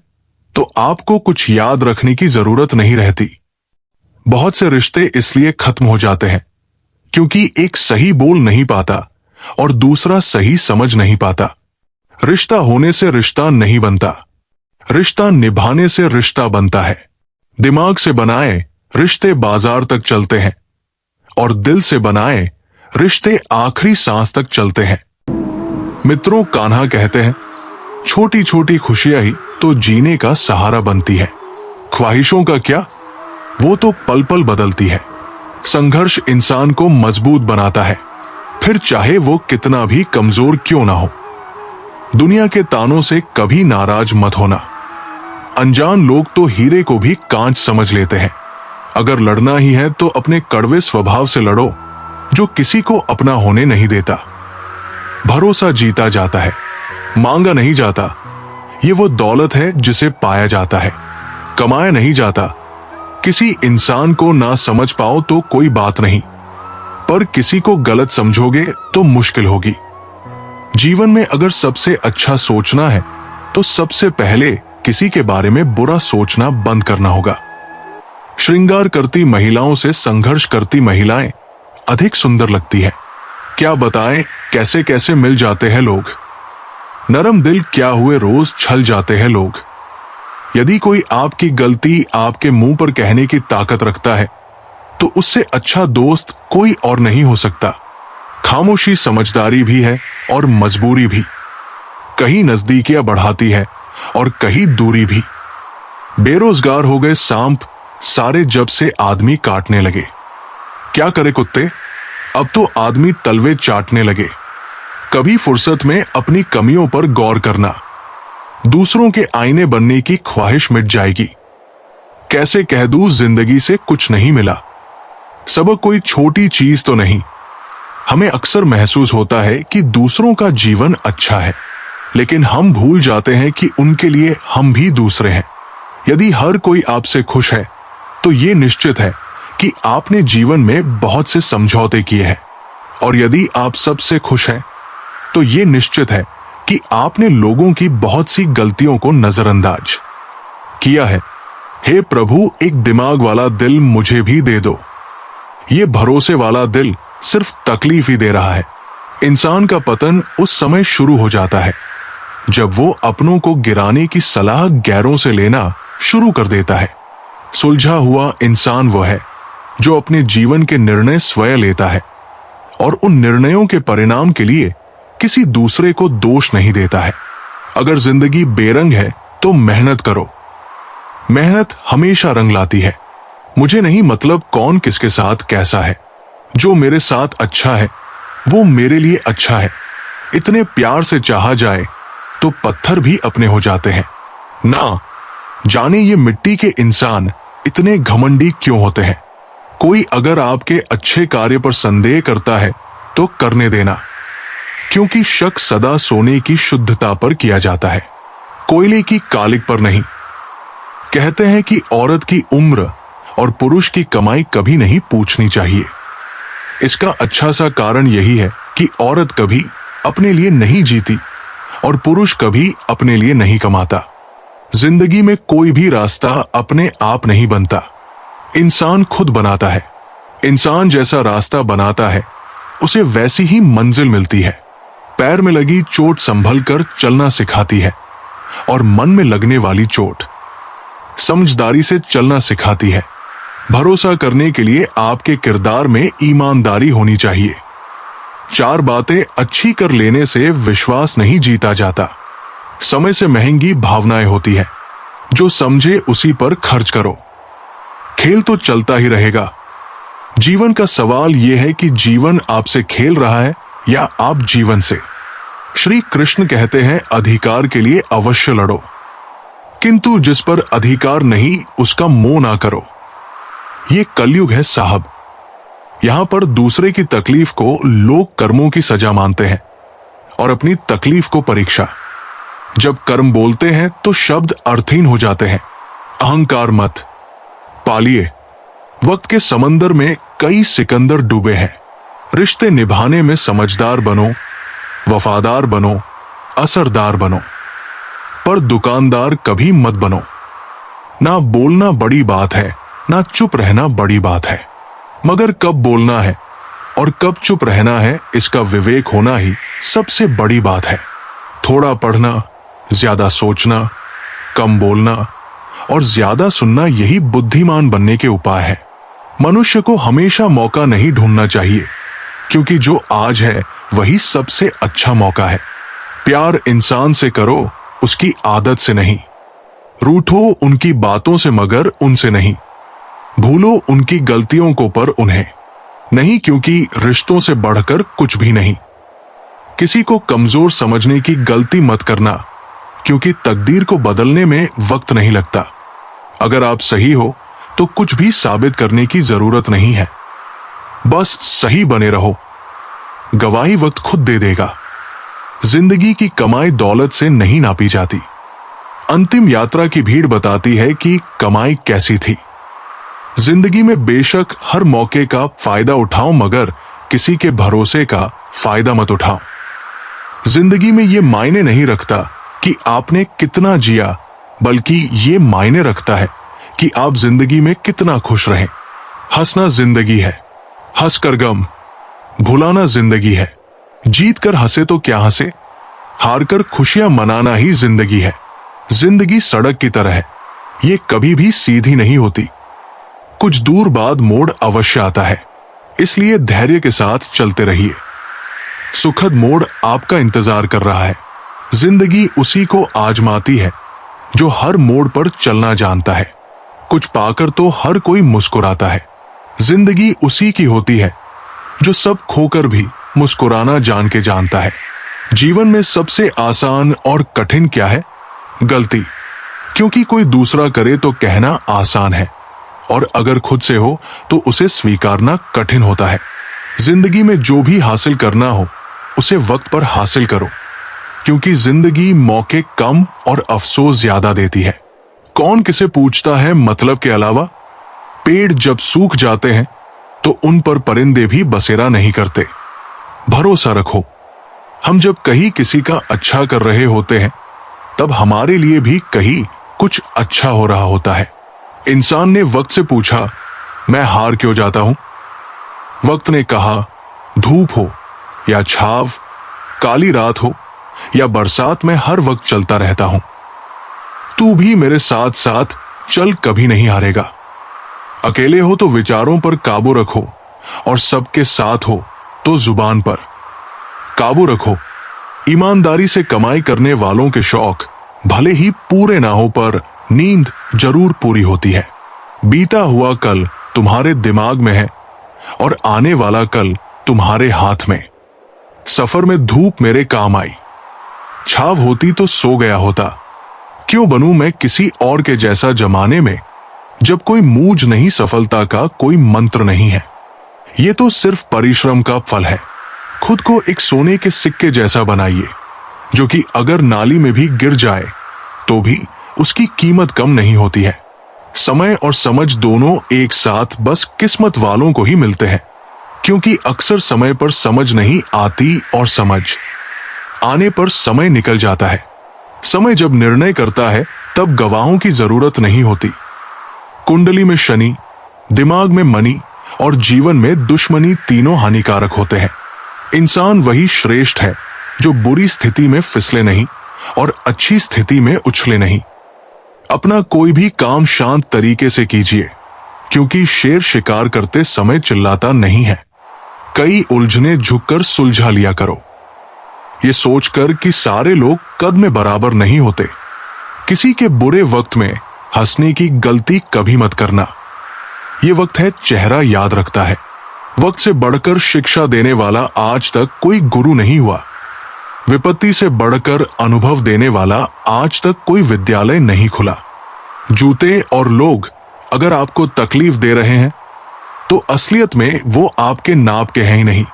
तो आपको कुछ याद रखने की जरूरत नहीं रहती। बहुत से रिश्ते इसलिए खत्म हो जाते हैं क्योंकि एक सही बोल नहीं पाता और दूसरा सही समझ नहीं पाता। रिश्ता होने से रिश्ता नहीं बनता, रिश्ता निभाने से रिश्ता बनता है। दिमाग से बनाए रिश्ते बाजार तक चलते हैं, और दिल से बनाए रिश्ते आखिरी सांस तक चलते हैं। मित्रों कान्हा कहते हैं, छोटी छोटी खुशियां ही तो जीने का सहारा बनती है। ख्वाहिशों का क्या, वो तो पल पल बदलती है। संघर्ष इंसान को मजबूत बनाता है, फिर चाहे वो कितना भी कमजोर क्यों ना हो। दुनिया के तानों से कभी नाराज मत होना। अनजान लोग तो हीरे को भी कांच समझ लेते हैं। अगर लड़ना ही है तो अपने कड़वे स्वभाव से लड़ो जो किसी को अपना होने नहीं देता। भरोसा जीता जाता है, मांगा नहीं जाता। ये वो दौलत है जिसे पाया जाता है, कमाया नहीं जाता। किसी इंसान को ना समझ पाओ तो कोई बात नहीं, पर किसी को गलत समझोगे तो मुश्किल होगी। जीवन में अगर सबसे अच्छा सोचना है तो सबसे पहले किसी के बारे में बुरा सोचना बंद करना होगा। श्रृंगार करती महिलाओं से संघर्ष करती महिलाएं अधिक सुंदर लगती है। क्या बताएं कैसे कैसे मिल जाते हैं लोग। नरम दिल क्या हुए रोज छल जाते हैं लोग। यदि कोई आपकी गलती आपके मुंह पर कहने की ताकत रखता है तो उससे अच्छा दोस्त कोई और नहीं हो सकता। खामोशी समझदारी भी है और मजबूरी भी। कहीं नजदीकियां बढ़ाती है और कहीं दूरी भी। बेरोजगार हो गए सांप सारे जब से आदमी काटने लगे। क्या करे कुत्ते, अब तो आदमी तलवे चाटने लगे। कभी फुर्सत में अपनी कमियों पर गौर करना, दूसरों के आईने बनने की ख्वाहिश मिट जाएगी। कैसे कह दूं जिंदगी से कुछ नहीं मिला, सबक कोई छोटी चीज तो नहीं। हमें अक्सर महसूस होता है कि दूसरों का जीवन अच्छा है, लेकिन हम भूल जाते हैं कि उनके लिए हम भी दूसरे हैं। यदि हर कोई आपसे खुश है तो ये निश्चित है कि आपने जीवन में बहुत से समझौते किए हैं, और यदि आप सबसे खुश हैं तो ये निश्चित है कि आपने लोगों की बहुत सी गलतियों को नजरअंदाज किया है। हे प्रभु, एक दिमाग वाला दिल मुझे भी दे दो। ये भरोसे वाला दिल सिर्फ तकलीफ ही दे रहा है। इंसान का पतन उस समय शुरू हो जाता है जब वो अपनों को गिराने की सलाह गैरों से लेना शुरू कर देता है। सुलझा हुआ इंसान वो है जो अपने जीवन के निर्णय स्वयं लेता है और उन निर्णयों के परिणाम के लिए किसी दूसरे को दोष नहीं देता है। अगर जिंदगी बेरंग है तो मेहनत करो। मेहनत हमेशा रंग लाती है। मुझे नहीं मतलब कौन किसके साथ कैसा है, जो मेरे साथ अच्छा है वो मेरे लिए अच्छा है। इतने प्यार से चाहा जाए तो पत्थर भी अपने हो जाते हैं ना। जाने ये मिट्टी के इंसान इतने घमंडी क्यों होते हैं। कोई अगर आपके अच्छे कार्य पर संदेह करता है तो करने देना, क्योंकि शक सदा सोने की शुद्धता पर किया जाता है, कोयले की कालिक पर नहीं। कहते हैं कि औरत की उम्र और पुरुष की कमाई कभी नहीं पूछनी चाहिए। इसका अच्छा सा कारण यही है कि औरत कभी अपने लिए नहीं जीती और पुरुष कभी अपने लिए नहीं कमाता। जिंदगी में कोई भी रास्ता अपने आप नहीं बनता, इंसान खुद बनाता है। इंसान जैसा रास्ता बनाता है उसे वैसी ही मंजिल मिलती है। पैर में लगी चोट संभल कर चलना सिखाती है और मन में लगने वाली चोट समझदारी से चलना सिखाती है। भरोसा करने के लिए आपके किरदार में ईमानदारी होनी चाहिए। चार बातें अच्छी कर लेने से विश्वास नहीं जीता जाता। समय से महंगी भावनाएं होती है, जो समझे उसी पर खर्च करो। खेल तो चलता ही रहेगा। जीवन का सवाल यह है कि जीवन आपसे खेल रहा है या आप जीवन से। श्री कृष्ण कहते हैं, अधिकार के लिए अवश्य लड़ो, किंतु जिस पर अधिकार नहीं उसका मोह ना करो। ये कलयुग है साहब। यहां पर दूसरे की तकलीफ को लोग कर्मों की सजा मानते हैं और अपनी तकलीफ को परीक्षा। जब कर्म बोलते हैं तो शब्द अर्थहीन हो जाते हैं। अहंकार मत पालिए। वक्त के समंदर में कई सिकंदर डूबे हैं। रिश्ते निभाने में समझदार बनो, वफादार बनो, असरदार बनो, पर दुकानदार कभी मत बनो। ना बोलना बड़ी बात है, ना चुप रहना बड़ी बात है, मगर कब बोलना है और कब चुप रहना है इसका विवेक होना ही सबसे बड़ी बात है। थोड़ा पढ़ना, ज्यादा सोचना, कम बोलना और ज्यादा सुनना, यही बुद्धिमान बनने के उपाय है। मनुष्य को हमेशा मौका नहीं ढूंढना चाहिए, क्योंकि जो आज है वही सबसे अच्छा मौका है। प्यार इंसान से करो, उसकी आदत से नहीं। रूठो उनकी बातों से मगर उनसे नहीं। भूलो उनकी गलतियों को पर उन्हें नहीं, क्योंकि रिश्तों से बढ़कर कुछ भी नहीं। किसी को कमजोर समझने की गलती मत करना, क्योंकि तकदीर को बदलने में वक्त नहीं लगता। अगर आप सही हो तो कुछ भी साबित करने की जरूरत नहीं है, बस सही बने रहो। गवाही वक्त खुद दे देगा। जिंदगी की कमाई दौलत से नहीं नापी जाती। अंतिम यात्रा की भीड़ बताती है कि कमाई कैसी थी। जिंदगी में बेशक हर मौके का फायदा उठाओ, मगर किसी के भरोसे का फायदा मत उठाओ। जिंदगी में ये मायने नहीं रखता कि आपने कितना जिया, बल्कि ये मायने रखता है कि आप जिंदगी में कितना खुश रहें। हंसना जिंदगी है, हंसकर गम भुलाना जिंदगी है। जीत कर हंसे तो क्या हंसे, हारकर खुशियां मनाना ही जिंदगी है। जिंदगी सड़क की तरह है, ये कभी भी सीधी नहीं होती। कुछ दूर बाद मोड़ अवश्य आता है, इसलिए धैर्य के साथ चलते रहिए। सुखद मोड़ आपका इंतजार कर रहा है। जिंदगी उसी को आजमाती है जो हर मोड़ पर चलना जानता है। कुछ पाकर तो हर कोई मुस्कुराता है। जिंदगी उसी की होती है जो सब खोकर भी मुस्कुराना जान के जानता है। जीवन में सबसे आसान और कठिन क्या है? गलती। क्योंकि कोई दूसरा करे तो कहना आसान है, और अगर खुद से हो तो उसे स्वीकारना कठिन होता है। जिंदगी में जो भी हासिल करना हो उसे वक्त पर हासिल करो, क्योंकि जिंदगी मौके कम और अफसोस ज्यादा देती है। कौन किसे पूछता है मतलब के अलावा? पेड़ जब सूख जाते हैं तो उन पर परिंदे भी बसेरा नहीं करते। भरोसा रखो, हम जब कहीं किसी का अच्छा कर रहे होते हैं तब हमारे लिए भी कहीं कुछ अच्छा हो रहा होता है। इंसान ने वक्त से पूछा, मैं हार क्यों जाता हूं? वक्त ने कहा, धूप हो या छाव, काली रात हो या बरसात, में हर वक्त चलता रहता हूं। तू भी मेरे साथ साथ चल, कभी नहीं हारेगा। अकेले हो तो विचारों पर काबू रखो, और सबके साथ हो तो जुबान पर काबू रखो। ईमानदारी से कमाई करने वालों के शौक भले ही पूरे ना हो, पर नींद जरूर पूरी होती है। बीता हुआ कल तुम्हारे दिमाग में है और आने वाला कल तुम्हारे हाथ में। सफर में धूप मेरे काम आई, छाव होती तो सो गया होता। क्यों बनूं मैं किसी और के जैसा जमाने में, जब कोई मूज नहीं, सफलता का कोई मंत्र नहीं है। ये तो सिर्फ परिश्रम का फल है। खुद को एक सोने के सिक्के जैसा बनाइए, जो कि अगर नाली में भी गिर जाए तो भी उसकी कीमत कम नहीं होती है। समय और समझ दोनों एक साथ बस किस्मत वालों को ही मिलते हैं, क्योंकि अक्सर समय पर समझ नहीं आती और समझ आने पर समय निकल जाता है। समय जब निर्णय करता है तब गवाहों की जरूरत नहीं होती। कुंडली में शनि, दिमाग में मनी और जीवन में दुश्मनी तीनों हानिकारक होते हैं। इंसान वही श्रेष्ठ है जो बुरी स्थिति में फिसले नहीं और अच्छी स्थिति में उछले नहीं। अपना कोई भी काम शांत तरीके से कीजिए, क्योंकि शेर शिकार करते समय चिल्लाता नहीं है। कई उलझने झुककर सुलझा लिया करो, ये सोचकर कि सारे लोग कद में बराबर नहीं होते। किसी के बुरे वक्त में हंसने की गलती कभी मत करना। ये वक्त है चेहरा याद रखता है। वक्त से बढ़कर शिक्षा देने वाला आज तक कोई गुरु नहीं हुआ। विपत्ति से बढ़कर अनुभव देने वाला आज तक कोई विद्यालय नहीं खुला। जूते और लोग अगर आपको तकलीफ दे रहे हैं तो असलियत में वो आपके नाप के हैं ही नहीं।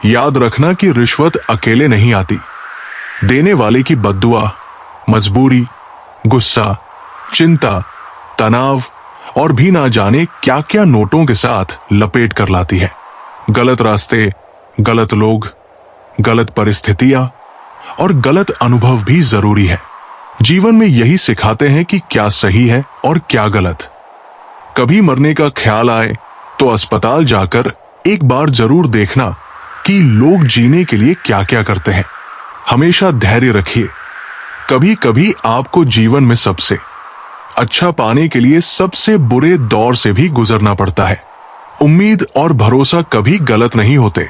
याद रखना कि रिश्वत अकेले नहीं आती। देने वाले की बद्दुआ, मजबूरी, गुस्सा, चिंता, तनाव और भी ना जाने क्या क्या नोटों के साथ लपेट कर लाती है। गलत रास्ते, गलत लोग, गलत परिस्थितियां और गलत अनुभव भी जरूरी है। जीवन में यही सिखाते हैं कि क्या सही है और क्या गलत। कभी मरने का ख्याल आए तो अस्पताल जाकर एक बार जरूर देखना कि लोग जीने के लिए क्या क्या करते हैं। हमेशा धैर्य रखिए। कभी कभी आपको जीवन में सबसे अच्छा पाने के लिए सबसे बुरे दौर से भी गुजरना पड़ता है। उम्मीद और भरोसा कभी गलत नहीं होते,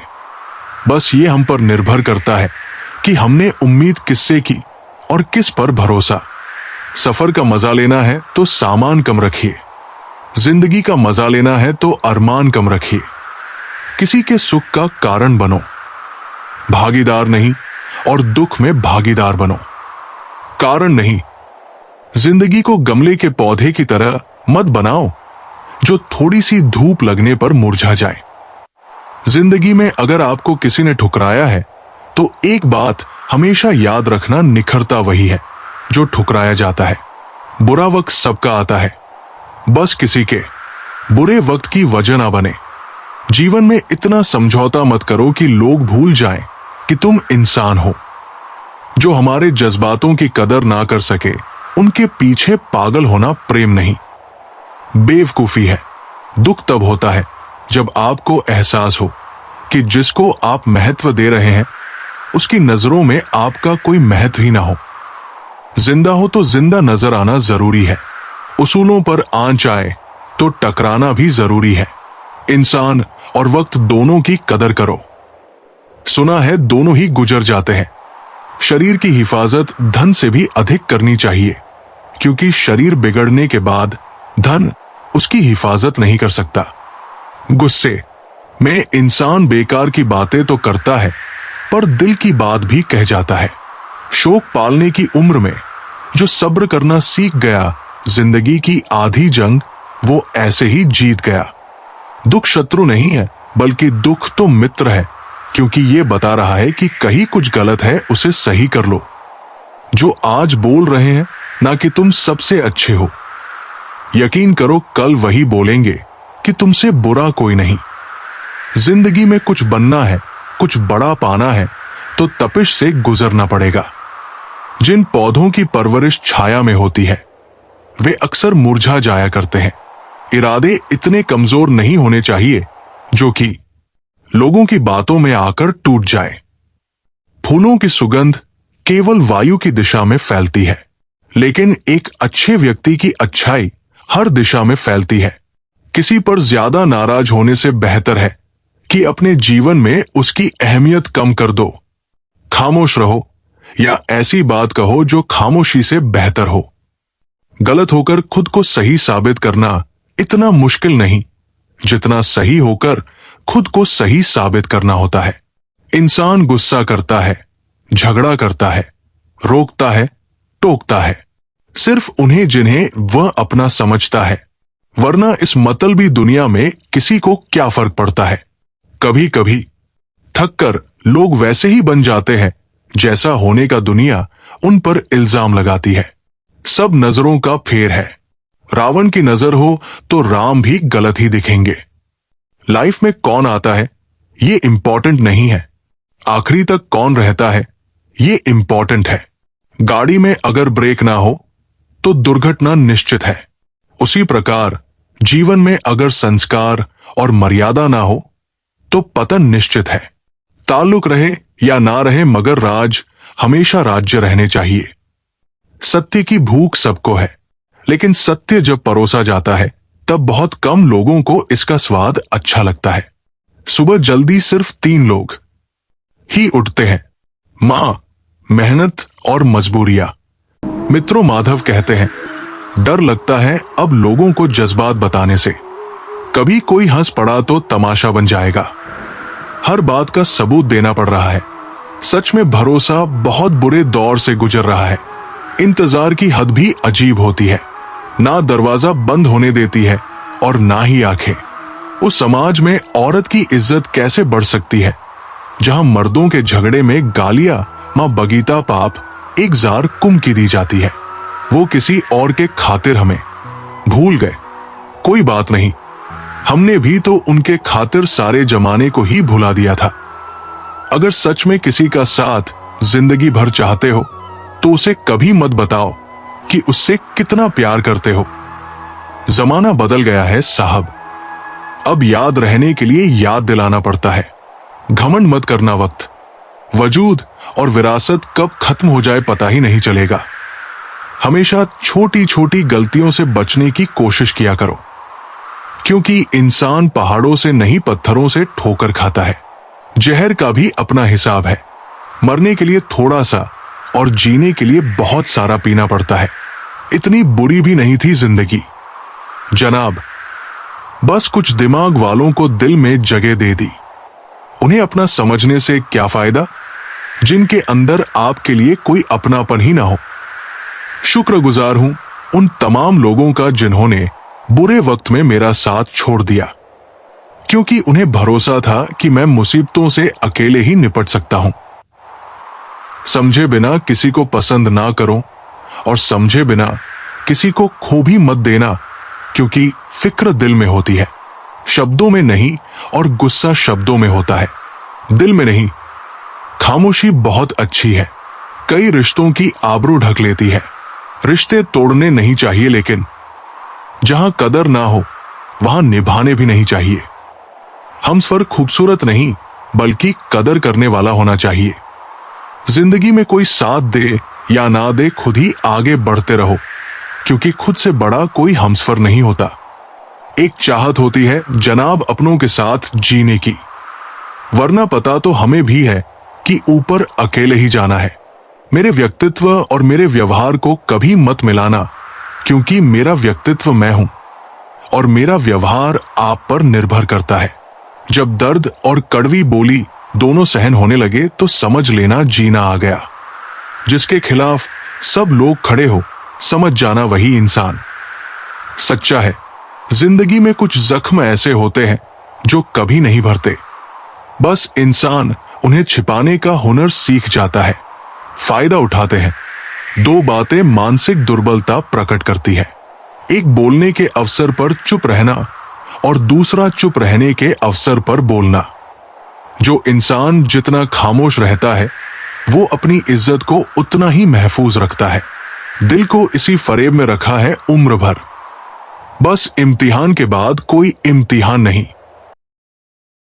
बस ये हम पर निर्भर करता है कि हमने उम्मीद किससे की और किस पर भरोसा। सफर का मजा लेना है तो सामान कम रखिए, जिंदगी का मजा लेना है तो अरमान कम रखिए। किसी के सुख का कारण बनो, भागीदार नहीं, और दुख में भागीदार बनो, कारण नहीं। जिंदगी को गमले के पौधे की तरह मत बनाओ जो थोड़ी सी धूप लगने पर मुरझा जाए। जिंदगी में अगर आपको किसी ने ठुकराया है तो एक बात हमेशा याद रखना, निखरता वही है जो ठुकराया जाता है। बुरा वक्त सबका आता है, बस किसी के बुरे वक्त की वजह ना बने। जीवन में इतना समझौता मत करो कि लोग भूल जाएं कि तुम इंसान हो। जो हमारे जज्बातों की कदर ना कर सके उनके पीछे पागल होना प्रेम नहीं, बेवकूफी है। दुख तब होता है जब आपको एहसास हो कि जिसको आप महत्व दे रहे हैं उसकी नजरों में आपका कोई महत्व ही ना हो। जिंदा हो तो जिंदा नजर आना जरूरी है। उसूलों पर आंच आए तो टकराना भी जरूरी है। इंसान और वक्त दोनों की कदर करो। सुना है दोनों ही गुजर जाते हैं, शरीर की हिफाजत धन से भी अधिक करनी चाहिए, क्योंकि शरीर बिगड़ने के बाद धन उसकी हिफाजत नहीं कर सकता। गुस्से में इंसान बेकार की बातें तो करता है, पर दिल की बात भी कह जाता है। शोक पालने की उम्र में जो सब्र करना सीख गया, जिंदगी की आधी जंग वो ऐसे ही जीत गया। दुख शत्रु नहीं है, बल्कि दुख तो मित्र है, क्योंकि ये बता रहा है कि कहीं कुछ गलत है, उसे सही कर लो। जो आज बोल रहे हैं ना कि तुम सबसे अच्छे हो, यकीन करो कल वही बोलेंगे कि तुमसे बुरा कोई नहीं। जिंदगी में कुछ बनना है, कुछ बड़ा पाना है, तो तपिश से गुजरना पड़ेगा। जिन पौधों की परवरिश छाया में होती है, वे अक्सर मुरझा जाया करते हैं। इरादे इतने कमजोर नहीं होने चाहिए जो कि लोगों की बातों में आकर टूट जाए। फूलों की सुगंध केवल वायु की दिशा में फैलती है, लेकिन एक अच्छे व्यक्ति की अच्छाई हर दिशा में फैलती है। किसी पर ज्यादा नाराज होने से बेहतर है कि अपने जीवन में उसकी अहमियत कम कर दो। खामोश रहो या ऐसी बात कहो जो खामोशी से बेहतर हो। गलत होकर खुद को सही साबित करना इतना मुश्किल नहीं जितना सही होकर खुद को सही साबित करना होता है। इंसान गुस्सा करता है, झगड़ा करता है, रोकता है, टोकता है, सिर्फ उन्हें जिन्हें वह अपना समझता है, वरना इस मतलबी दुनिया में किसी को क्या फर्क पड़ता है। कभी कभी थककर लोग वैसे ही बन जाते हैं जैसा होने का दुनिया उन पर इल्जाम लगाती है। सब नजरों का फेर है। रावण की नजर हो तो राम भी गलत ही दिखेंगे। लाइफ में कौन आता है ये इंपॉर्टेंट नहीं है, आखिरी तक कौन रहता है ये इंपॉर्टेंट है। गाड़ी में अगर ब्रेक ना हो तो दुर्घटना निश्चित है। उसी प्रकार जीवन में अगर संस्कार और मर्यादा ना हो तो पतन निश्चित है। ताल्लुक रहे या ना रहे, मगर राज हमेशा राज्य रहने चाहिए। सत्य की भूख सबको है, लेकिन सत्य जब परोसा जाता है तब बहुत कम लोगों को इसका स्वाद अच्छा लगता है। सुबह जल्दी सिर्फ 3 लोग ही उठते हैं, मां, मेहनत और मजबूरियां। मित्रों माधव कहते हैं, डर लगता है अब लोगों को जज्बात बताने से। कभी कोई हंस पड़ा तो तमाशा बन जाएगा। हर बात का सबूत देना पड़ रहा है। सच में भरोसा बहुत बुरे दौर से गुजर रहा है। इंतजार की हद भी अजीब होती है। ना दरवाजा बंद होने देती है और ना ही आंखें। उस समाज में औरत की इज्जत कैसे बढ़ सकती है जहां मर्दों के झगड़े में गालियां मां बगीता पाप एक जार कुम की दी जाती है। वो किसी और के खातिर हमें भूल गए, कोई बात नहीं, हमने भी तो उनके खातिर सारे जमाने को ही भुला दिया था। अगर सच में किसी का साथ जिंदगी भर चाहते हो तो उसे कभी मत बताओ कि उससे कितना प्यार करते हो। जमाना बदल गया है साहब, अब याद रहने के लिए याद दिलाना पड़ता है। घमंड मत करना, वक्त, वजूद और विरासत कब खत्म हो जाए पता ही नहीं चलेगा। हमेशा छोटी छोटी गलतियों से बचने की कोशिश किया करो, क्योंकि इंसान पहाड़ों से नहीं पत्थरों से ठोकर खाता है। जहर का भी अपना हिसाब है। मरने के लिए थोड़ा सा और जीने के लिए बहुत सारा पीना पड़ता है। इतनी बुरी भी नहीं थी जिंदगी जनाब, बस कुछ दिमाग वालों को दिल में जगह दे दी। उन्हें अपना समझने से क्या फायदा जिनके अंदर आपके लिए कोई अपनापन ही ना हो। शुक्रगुजार हूं उन तमाम लोगों का जिन्होंने बुरे वक्त में मेरा साथ छोड़ दिया, क्योंकि उन्हें भरोसा था कि मैं मुसीबतों से अकेले ही निपट सकता हूं। समझे बिना किसी को पसंद ना करो और समझे बिना किसी को खो भी मत देना, क्योंकि फिक्र दिल में होती है, शब्दों में नहीं, और गुस्सा शब्दों में होता है, दिल में नहीं। खामोशी बहुत अच्छी है, कई रिश्तों की आबरू ढक लेती है। रिश्ते तोड़ने नहीं चाहिए, लेकिन जहां कदर ना हो वहां निभाने भी नहीं चाहिए। हमसफर खूबसूरत नहीं बल्कि कदर करने वाला होना चाहिए। जिंदगी में कोई साथ दे या ना दे, खुद ही आगे बढ़ते रहो, क्योंकि खुद से बड़ा कोई हमसफर नहीं होता। एक चाहत होती है जनाब अपनों के साथ जीने की, वरना पता तो हमें भी है कि ऊपर अकेले ही जाना है। मेरे व्यक्तित्व और मेरे व्यवहार को कभी मत मिलाना, क्योंकि मेरा व्यक्तित्व मैं हूं और मेरा व्यवहार आप पर निर्भर करता है। जब दर्द और कड़वी बोली दोनों सहन होने लगे तो समझ लेना जीना आ गया। जिसके खिलाफ सब लोग खड़े हो, समझ जाना वही इंसान सच्चा है। जिंदगी में कुछ जख्म ऐसे होते हैं जो कभी नहीं भरते, बस इंसान उन्हें छिपाने का हुनर सीख जाता है, फायदा उठाते हैं। दो बातें मानसिक दुर्बलता प्रकट करती है, एक बोलने के अवसर पर चुप रहना और दूसरा चुप रहने के अवसर पर बोलना। जो इंसान जितना खामोश रहता है वो अपनी इज्जत को उतना ही महफूज रखता है। दिल को इसी फरेब में रखा है उम्र भर। बस इम्तिहान के बाद कोई इम्तिहान नहीं,